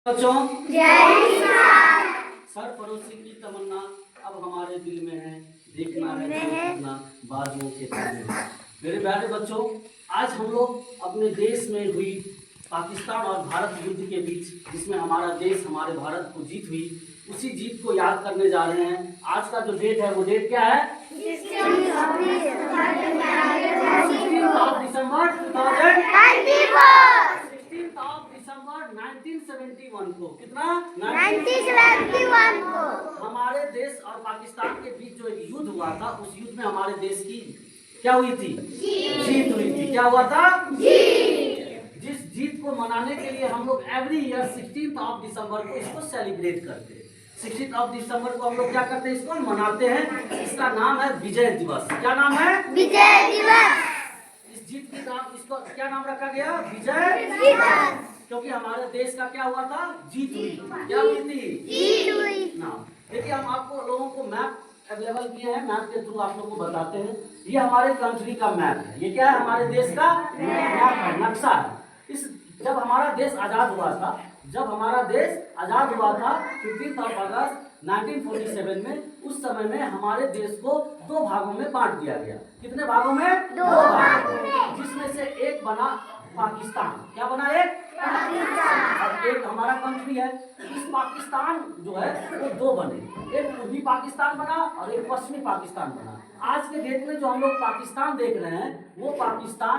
बच्चों सरफरोशी की तमन्ना अब हमारे दिल में है, देखना है अपना बाजुओं के ताने। मेरे प्यारे बच्चों, आज हम लोग अपने देश में हुई पाकिस्तान और भारत युद्ध के बीच, जिसमें हमारा देश हमारे भारत को जीत हुई, उसी जीत को याद करने जा रहे हैं। आज का जो डेट है वो डेट क्या है? 1971 को। कितना? 1971 को हमारे देश और पाकिस्तान के बीच जो एक युद्ध हुआ था, उस युद्ध में हमारे देश की क्या हुई थी? जीत हुई थी। क्या हुआ था? जिस जीत को मनाने के लिए हम लोग एवरी ईयर 16 दिसंबर को इसको सेलिब्रेट करते हैं। 16 दिसंबर को हम लोग क्या करते हैं? इसको मनाते हैं। इसका नाम है विजय दिवस। क्या नाम है? विजय दिवस। इस जीत के नाम, इसको क्या नाम रखा गया? विजय दिवस। क्योंकि हमारे देश का क्या हुआ था? जीत हुई। क्या हुई थी? जीत हुई। ना देखिए, हम आपको लोगों को मैप अवेलेबल किए हैं, मैप के थ्रू आप लोगों को बताते हैं। ये हमारे कंट्री का मैप है। ये क्या है? हमारे देश का मैप है, नक्शा है। इस जब हमारा देश आजाद हुआ था, 15 अगस्त 1947 में, उस समय में हमारे देश को दो भागों में बांट दिया गया। कितने भागों में? दो भागों में। जिसमें से एक बना पाकिस्तान। क्या बना? एक पाकिस्तान। और एक हमारा कंट्री है। इस पाकिस्तान जो है वो दो बने, एक पूर्वी पाकिस्तान बना और एक पश्चिमी पाकिस्तान बना। आज के डेट में जो हम लोग पाकिस्तान देख रहे हैं, वो पाकिस्तान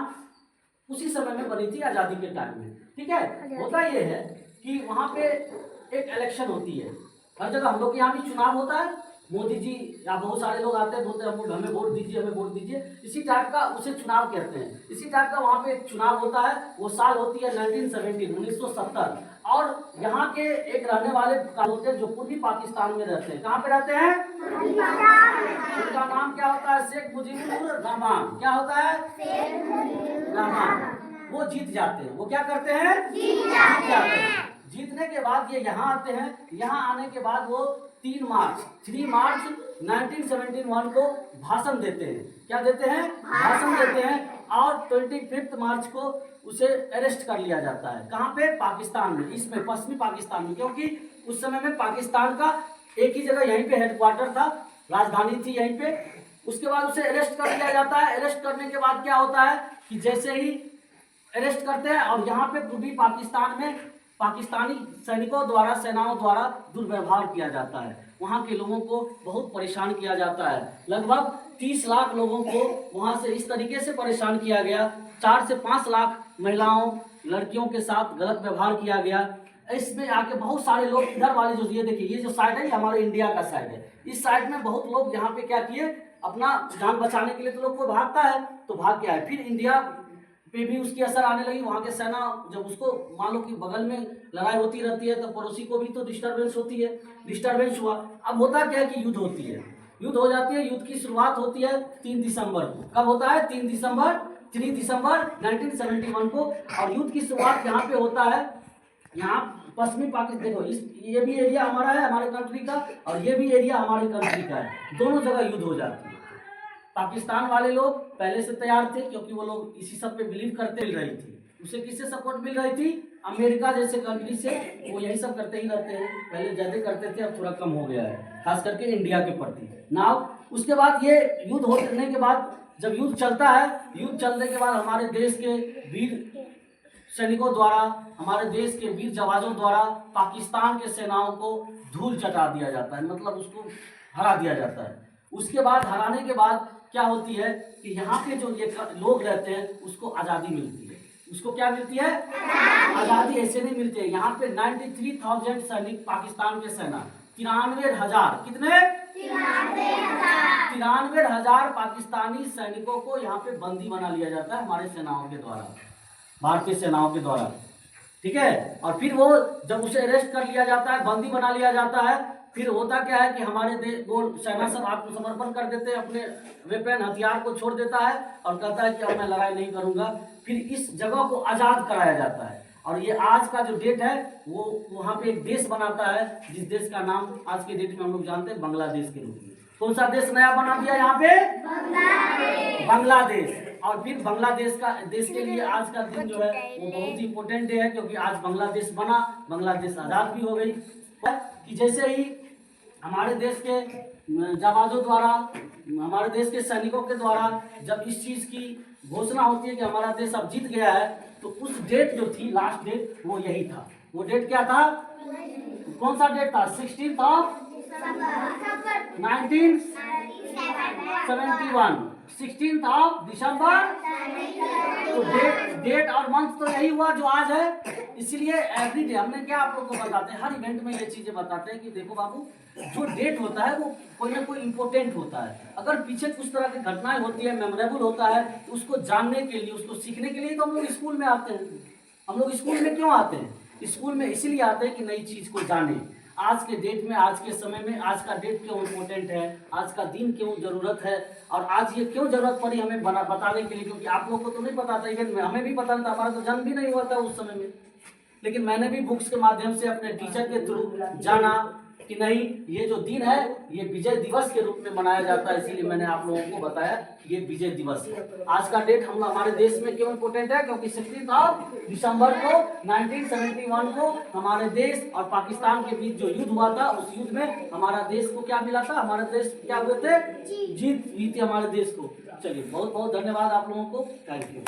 उसी समय में बनी थी, आजादी के टाइम में। ठीक है। होता ये है कि वहाँ पे एक इलेक्शन होती है। हर जगह हम लोग के यहाँ भी चुनाव होता है। मोदी जी या बहुत सारे लोग आते हैं, बोलते हैं हमें वोट दीजिए, हमें वोट दीजिए। इसी टाइप का उसे चुनाव कहते हैं। इसी टाइप का वहाँ पे एक चुनाव होता है। वो साल होती है 1970। और यहाँ के एक रहने वाले होते हैं जो पूर्वी पाकिस्तान में रहते हैं। कहाँ पे रहते हैं? उनका नाम क्या होता है? शेख मुजीबुर रहमान। क्या होता है? रहमान। वो जीत जाते हैं। वो क्या करते हैं? जीत जाते हैं। जीतने के बाद ये यहाँ आते हैं। यहाँ आने के बाद वो 3 मार्च 1971 को भाषण देते हैं। क्या देते हैं? भाषण देते हैं। और 25 मार्च को उसे अरेस्ट कर लिया जाता है। कहाँ पे? पाकिस्तान में, इसमें पश्चिमी पाकिस्तान में। क्योंकि उस समय में पाकिस्तान का एक ही जगह यहीं पे हेडक्वार्टर था, राजधानी थी यहीं पे। उसके बाद उसे अरेस्ट कर लिया जाता है। अरेस्ट करने के बाद क्या होता है कि जैसे ही अरेस्ट करते हैं और यहाँ पे पूर्वी पाकिस्तान में पाकिस्तानी सैनिकों द्वारा, सेनाओं द्वारा दुर्व्यवहार किया जाता है। वहाँ के लोगों को बहुत परेशान किया जाता है। लगभग 30 लाख लोगों को वहाँ से इस तरीके से परेशान किया गया। 4 से 5 लाख महिलाओं, लड़कियों के साथ गलत व्यवहार किया गया। इसमें आके बहुत सारे लोग, इधर वाले जो ये देखिए, ये जो साइड है, ये हमारे इंडिया का साइड है। इस साइड में बहुत लोग यहाँ पे क्या किए, अपना जान बचाने के लिए तो लोग को भागता है, तो भाग गया है। फिर इंडिया पे भी उसकी असर आने लगी। वहाँ के सेना, जब उसको मान लो कि बगल में लड़ाई होती रहती है, तो पड़ोसी को भी तो डिस्टर्बेंस होती है। डिस्टर्बेंस हुआ। अब होता क्या है कि युद्ध होती है, युद्ध हो जाती है। युद्ध की शुरुआत होती है 3 दिसंबर को। कब होता है? 3 दिसंबर 1971 को। और युद्ध की शुरुआत यहाँ पे होता है, यहाँ पश्चिमी पाकिस्तान। देखो, ये भी एरिया हमारा है, हमारे कंट्री का, और ये भी एरिया हमारे कंट्री का है। दोनों जगह युद्ध हो जाती है। पाकिस्तान वाले लोग पहले से तैयार थे, क्योंकि वो लोग इसी सब पे बिलीव करते मिल रही थी। उसे किससे सपोर्ट मिल रही थी? अमेरिका जैसे कंट्री से। वो यही सब करते ही रहते हैं। पहले ज्यादा करते थे, अब थोड़ा कम हो गया है, खास करके इंडिया के प्रति। नाउ उसके बाद ये युद्ध होने के बाद, जब युद्ध चलता है, युद्ध चलने के बाद हमारे देश के वीर सैनिकों द्वारा, हमारे देश के वीर जवानों द्वारा पाकिस्तान के सेनाओं को धूल चटा दिया जाता है, मतलब उसको हरा दिया जाता है। उसके बाद, हराने के बाद क्या होती है कि यहाँ पे जो ये लोग रहते हैं, उसको आज़ादी मिलती है। उसको क्या मिलती है? आज़ादी ऐसे नहीं मिलती है। यहाँ पे 93,000 सैनिक, पाकिस्तान के सेना 93,000, कितने? 93,000 पाकिस्तानी सैनिकों को यहाँ पे बंदी बना लिया जाता है हमारे सेनाओं के द्वारा, भारतीय सेनाओं के द्वारा। ठीक है। और फिर वो जब उसे अरेस्ट कर लिया जाता है, बंदी बना लिया जाता है, फिर होता क्या है कि हमारे सेना सब आत्मसमर्पण कर देते हैं, अपने वेपन, हथियार को छोड़ देता है और कहता है कि अब मैं लड़ाई नहीं करूंगा। फिर इस जगह को आज़ाद कराया जाता है। और ये आज का जो डेट है, वो वहाँ पे एक देश बनाता है, जिस देश का नाम आज के डेट में हम लोग जानते हैं बांग्लादेश के रूप में। कौन सा देश नया बना दिया यहाँ पे? बांग्लादेश। और फिर बांग्लादेश के लिए आज का दिन जो है वो बहुत ही इम्पोर्टेंट डे है, क्योंकि आज बांग्लादेश बना, बांग्लादेश आज़ाद भी हो गई। कि जैसे ही हमारे देश के जाबाजों द्वारा, हमारे देश के सैनिकों के द्वारा जब इस चीज़ की घोषणा होती है कि हमारा देश अब जीत गया है, तो उस डेट जो थी, लास्ट डेट, वो यही था। वो डेट क्या था? कौन सा डेट था? 16 ऑफ 1971, 16 ऑफ दिसंबर। तो डेट और मंथ तो यही हुआ जो आज है। इसलिए एवरी डे हमने क्या आप लोग को बताते हैं, हर इवेंट में ये चीजें बताते हैं कि देखो बाबू, जो डेट होता है वो कोई ना कोई इम्पोर्टेंट होता है। अगर पीछे कुछ तरह की घटनाएं होती है, मेमोरेबल होता है, तो उसको जानने के लिए, उसको सीखने के लिए तो हम लोग स्कूल में आते हैं। हम लोग स्कूल में क्यों आते हैं? स्कूल में इसीलिए आते हैं कि नई चीज को जाने। आज के डेट में, आज के समय में, आज का डेट क्यों इम्पोर्टेंट है, आज का दिन क्यों जरूरत है, और आज ये क्यों जरूरत पड़ी हमें बताने के लिए, क्योंकि आप लोग को तो नहीं पता था, इवन हमें भी पता नहीं था, हमारा तो जन्म भी नहीं हुआ था उस समय में। लेकिन मैंने भी बुक्स के माध्यम से अपने टीचर के थ्रू जाना कि नहीं, ये जो दिन है ये विजय दिवस के रूप में मनाया जाता है, इसीलिए मैंने आप लोगों को बताया कि ये विजय दिवस है। आज का डेट हम हमारे देश में क्यों इम्पोर्टेंट है? क्योंकि 16 दिसंबर को 1971 को हमारे देश और पाकिस्तान के बीच जो युद्ध हुआ था, उस युद्ध में हमारा देश को क्या मिला था? हमारे देश क्या हुए थे? जीत हुई थी हमारे देश को। चलिए, बहुत बहुत धन्यवाद आप लोगों को। Thank you.